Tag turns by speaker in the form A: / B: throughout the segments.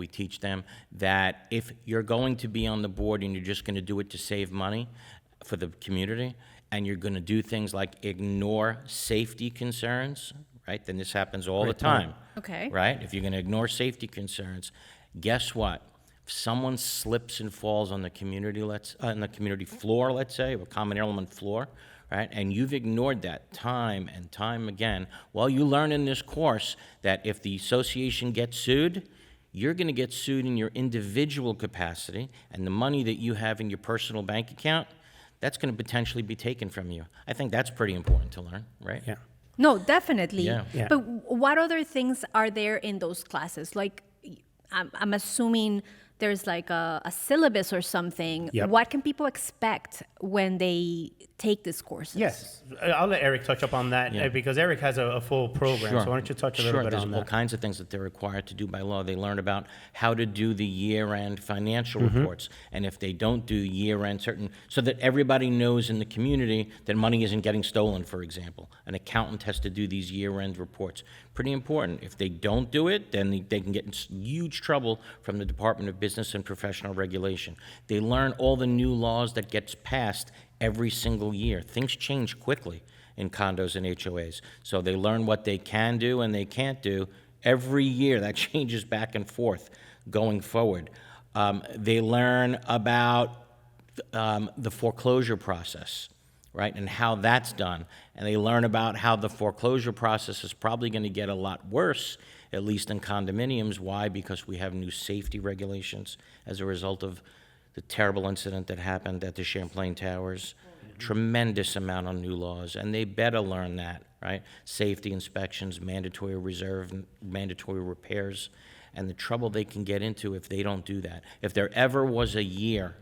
A: We teach them that if you're going to be on the board and you're just going to do it to save money for the community, and you're going to do things like ignore safety concerns, right? Then this happens all the time.
B: Okay.
A: Right? If you're going to ignore safety concerns, guess what? If someone slips and falls on the community, on the community floor, let's say, or common element floor, right? And you've ignored that time and time again. Well, you learn in this course that if the association gets sued, you're going to get sued in your individual capacity, and the money that you have in your personal bank account, that's going to potentially be taken from you. I think that's pretty important to learn, right?
C: Yeah.
B: No, definitely.
A: Yeah.
C: Yeah.
B: But what other things are there in those classes? Like, I'm assuming there's like a syllabus or something.
C: Yep.
B: What can people expect when they take these courses?
C: Yes, I'll let Eric touch up on that because Eric has a full program.
A: Sure.
C: So why don't you touch a little bit
A: There's
C: on
A: all
C: that?
A: kinds of things that they're required to do by law. They learn about how to do the year-end financial reports, and if they don't do year-end so that everybody knows in the community that money isn't getting stolen, for example. An accountant has to do these year-end reports. Pretty important. If they don't do it, then they can get in huge trouble from the Department of Business and Professional Regulation. They learn all the new laws that gets passed every single year. Things change quickly in condos and HOAs. So they learn what they can do and they can't do every year. That changes back and forth going forward. They learn about the foreclosure process, right, and how that's done. And they learn about how the foreclosure process is probably going to get a lot worse, at least in condominiums. Why? Because we have new safety regulations as a result of the terrible incident that happened at the Champlain Towers. Tremendous amount of new laws, and they better learn that, right? Safety inspections, mandatory reserve, mandatory repairs, and the trouble they can get into if they don't do that. If there ever was a year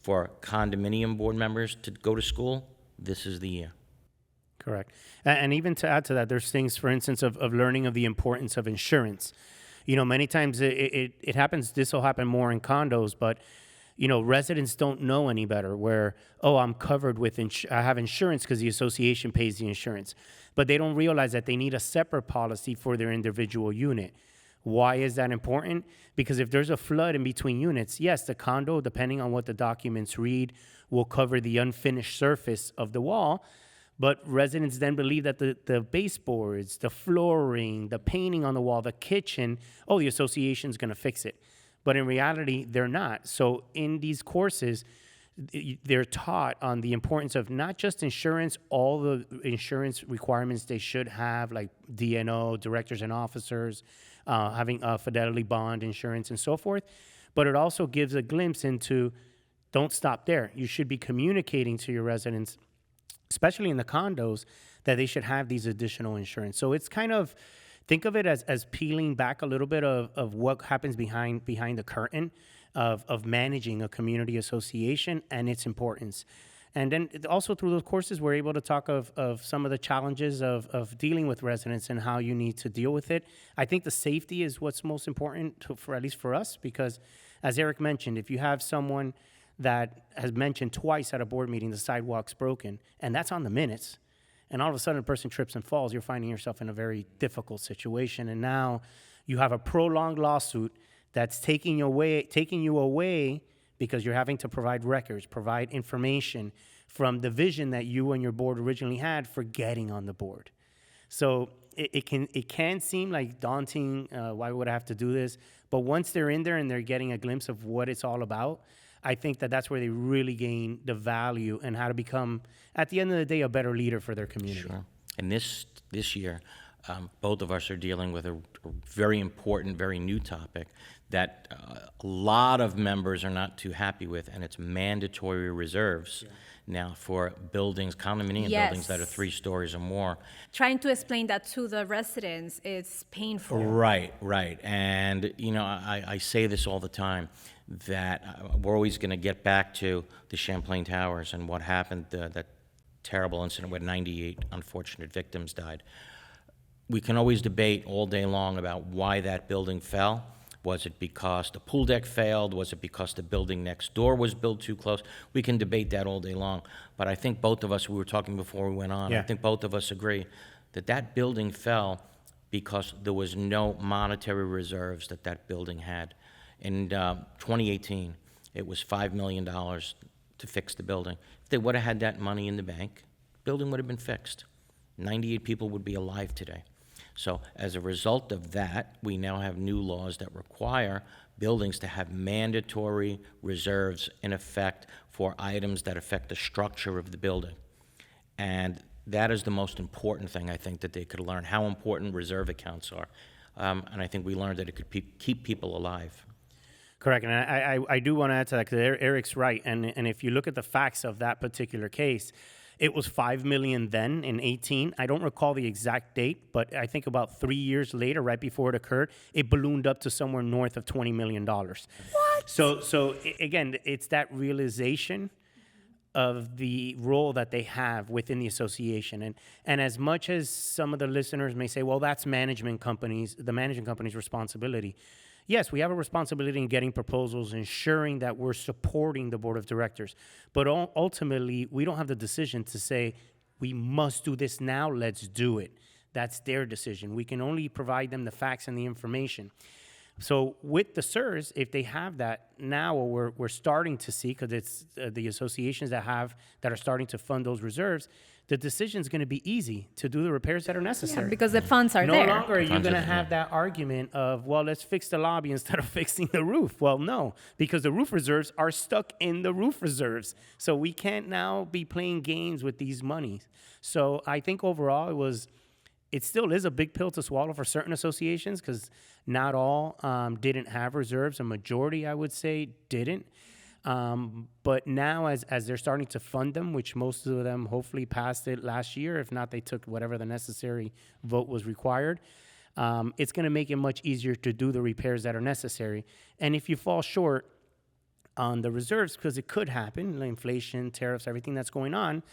A: for condominium board members to go to school, this is the year.
C: Correct. And even to add to that, there's things, for instance, of learning of the importance of insurance. You know, many times it happens, this will happen more in condos, but, you know, residents don't know any better where, oh, I'm covered with, I have insurance because the association pays the insurance. But they don't realize that they need a separate policy for their individual unit. Why is that important? Because if there's a flood in between units, yes, the condo, depending on what the documents read, will cover the unfinished surface of the wall. But residents then believe that the baseboards, the flooring, the painting on the wall, the kitchen, oh, the association's going to fix it. But in reality, they're not. So in these courses, they're taught on the importance of not just insurance, all the insurance requirements they should have, like D&O, directors and officers, having a fidelity bond insurance and so forth. But it also gives a glimpse into, don't stop there. You should be communicating to your residents, especially in the condos, that they should have these additional insurance. So it's kind of, think of it as peeling back a little bit of what happens behind the curtain of managing a community association and its importance. And then also through those courses, we're able to talk of some of the challenges of dealing with residents and how you need to deal with it. I think the safety is what's most important for at least for us, because as Eric mentioned, if you have someone that has mentioned twice at a board meeting the sidewalk's broken, and that's on the minutes, and all of a sudden a person trips and falls, you're finding yourself in a very difficult situation. And now you have a prolonged lawsuit that's taking you away because you're having to provide records, provide information from the vision that you and your board originally had for getting on the board. So it can seem like daunting, why would I have to do this? But once they're in there and they're getting a glimpse of what it's all about, I think that's where they really gain the value and how to become, at the end of the day, a better leader for their community.
A: Sure. And this year, both of us are dealing with a very important, very new topic that a lot of members are not too happy with, and it's mandatory reserves now for buildings, condominium buildings that are 3 stories or more.
B: Trying to explain that to the residents is painful.
A: Right. And, you know, I say this all the time, that we're always going to get back to the Champlain Towers and what happened, that terrible incident where 98 unfortunate victims died. We can always debate all day long about why that building fell. Was it because the pool deck failed? Was it because the building next door was built too close? We can debate that all day long. But I think both of us, we were talking before we went on, I think both of us agree that building fell because there was no monetary reserves that building had. In 2018, it was $5 million to fix the building. If they would have had that money in the bank, the building would have been fixed. 98 people would be alive today. So as a result of that, we now have new laws that require buildings to have mandatory reserves in effect for items that affect the structure of the building. And that is the most important thing, I think, that they could learn, how important reserve accounts are. And I think we learned that it could keep people alive.
C: Correct, and I do want to add to that, because Eric's right, and if you look at the facts of that particular case, it was $5 million then in 18. I don't recall the exact date, but I think about 3 years later, right before it occurred, it ballooned up to somewhere north of $20 million. What? So again, it's that realization of the role that they have within the association. And as much as some of the listeners may say, well, that's the management company's responsibility. Yes, we have a responsibility in getting proposals, ensuring that we're supporting the board of directors. But ultimately, we don't have the decision to say, we must do this now, let's do it. That's their decision. We can only provide them the facts and the information. So with the SIRS, if they have that now, or we're starting to see, because it's the associations that are starting to fund those reserves, the decision is going to be easy to do the repairs that are necessary.
B: Yeah, because the funds are
C: no
B: there.
C: No longer are you going to
A: there,
C: have that argument of, well, let's fix the lobby instead of fixing the roof. Well, no, because the roof reserves are stuck in the roof reserves. So we can't now be playing games with these monies. So I think overall it still is a big pill to swallow for certain associations, because not all didn't have reserves. A majority, I would say, didn't. But now as they're starting to fund them, which most of them hopefully passed it last year, if not, they took whatever the necessary vote was required, it's going to make it much easier to do the repairs that are necessary. And if you fall short on the reserves, because it could happen, like inflation, tariffs, everything that's going on,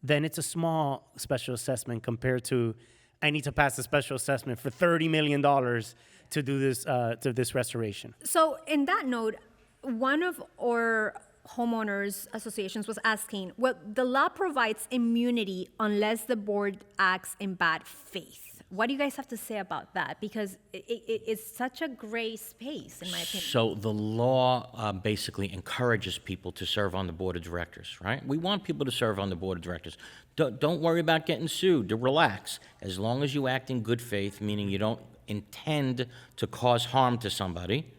C: then it's a small special assessment compared to, I need to pass a special assessment for $30 million to do this restoration.
B: So in that note, one of our homeowners associations was asking, well, the law provides immunity unless the board acts in bad faith. What do you guys have to say about that? Because it's such a gray space, in my opinion.
A: So the law basically encourages people to serve on the board of directors, right? We want people to serve on the board of directors. Don't worry about getting sued. To relax. As long as you act in good faith, meaning you don't intend to cause harm to somebody,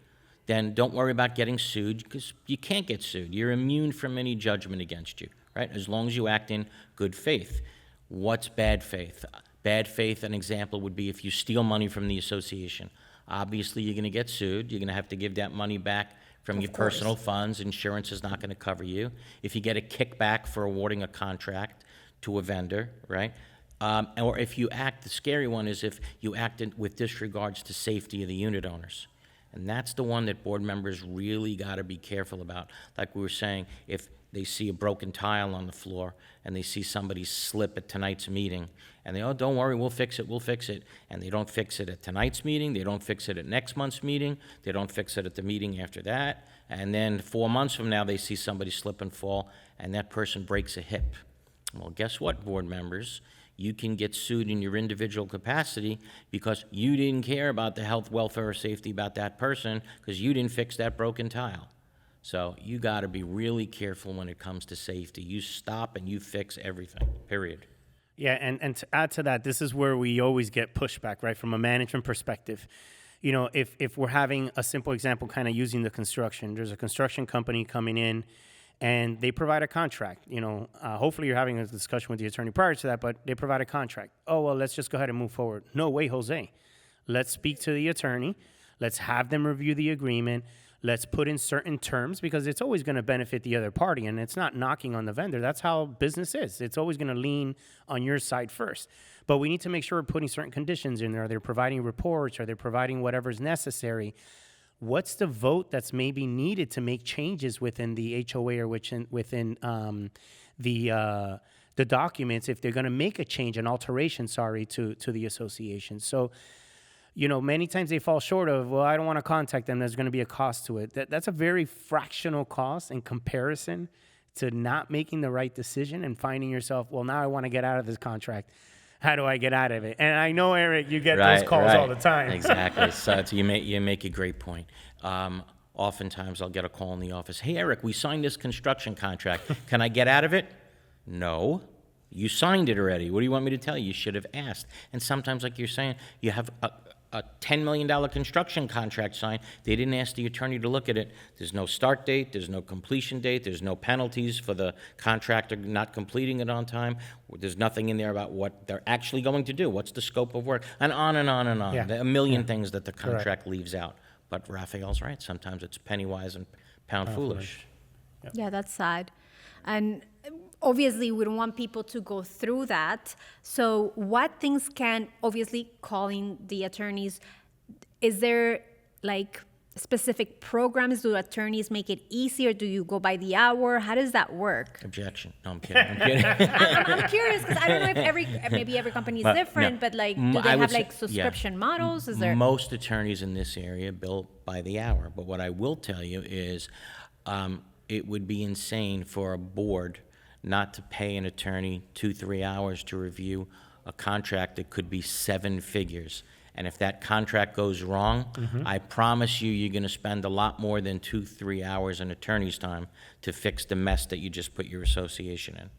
A: then don't worry about getting sued, because you can't get sued. You're immune from any judgment against you, right? As long as you act in good faith. What's bad faith? Bad faith, an example would be if you steal money from the association. Obviously, you're going to get sued. You're going to have to give that money back from your personal funds. Insurance is not going to cover you. If you get a kickback for awarding a contract to a vendor, right? Or if you act, the scary one is if you act with disregards to safety of the unit owners. And that's the one that board members really got to be careful about. Like we were saying, if they see a broken tile on the floor and they see somebody slip at tonight's meeting, and they, oh, don't worry, we'll fix it, and they don't fix it at tonight's meeting, they don't fix it at next month's meeting, they don't fix it at the meeting after that, and then 4 months from now they see somebody slip and fall, and that person breaks a hip. Well, guess what, board members? You can get sued in your individual capacity because you didn't care about the health, welfare, or safety about that person because you didn't fix that broken tile. So you got to be really careful when it comes to safety. You stop and you fix everything, period.
C: Yeah, and to add to that, this is where we always get pushback, right, from a management perspective. You know, if we're having a simple example, kind of using the construction, there's a construction company coming in, and they provide a contract. You know, hopefully you're having a discussion with the attorney prior to that, but they provide a contract. Oh, well, let's just go ahead and move forward. No way, Jose. Let's speak to the attorney. Let's have them review the agreement. Let's put in certain terms, because it's always going to benefit the other party, and it's not knocking on the vendor. That's how business is. It's always going to lean on your side first. But we need to make sure we're putting certain conditions in there. Are they providing reports? Are they providing whatever's necessary? What's the vote that's maybe needed to make changes within the HOA or within the documents if they're going to make a change, an alteration, to the association? So, you know, many times they fall short of, well, I don't want to contact them. There's going to be a cost to it. That's a very fractional cost in comparison to not making the right decision and finding yourself, well, now I want to get out of this contract. How do I get out of it? And I know, Eric, you get those calls all the time.
A: Exactly. So you make a great point. oftentimes I'll get a call in the office, hey, Eric, we signed this construction contract. Can I get out of it? No. You signed it already. What do you want me to tell you? You should have asked. And sometimes, like you're saying, you have a $10 million construction contract signed. They didn't ask the attorney to look at it. There's no start date. There's no completion date. There's no penalties for the contractor not completing it on time. There's nothing in there about what they're actually going to do. What's the scope of work? And on and on and on.
C: Yeah.
A: There are a million things that the contract leaves out. But Raphael's right. Sometimes it's penny wise and pound foolish.
B: Yeah, that's sad. And obviously, we don't want people to go through that. So what things can, obviously, calling the attorneys, is there like specific programs? Do attorneys make it easier? Do you go by the hour? How does that work?
A: Objection. No, I'm kidding. I'm kidding.
B: I'm curious because I don't know if maybe every company is different, but like, do they
A: I would
B: have
A: say-
B: like subscription models? Is there?
A: Most attorneys in this area bill by the hour. But what I will tell you is it would be insane for a board not to pay an attorney 2-3 hours to review a contract that could be 7 figures. And if that contract goes wrong, I promise you, you're going to spend a lot more than 2-3 hours in attorney's time to fix the mess that you just put your association in.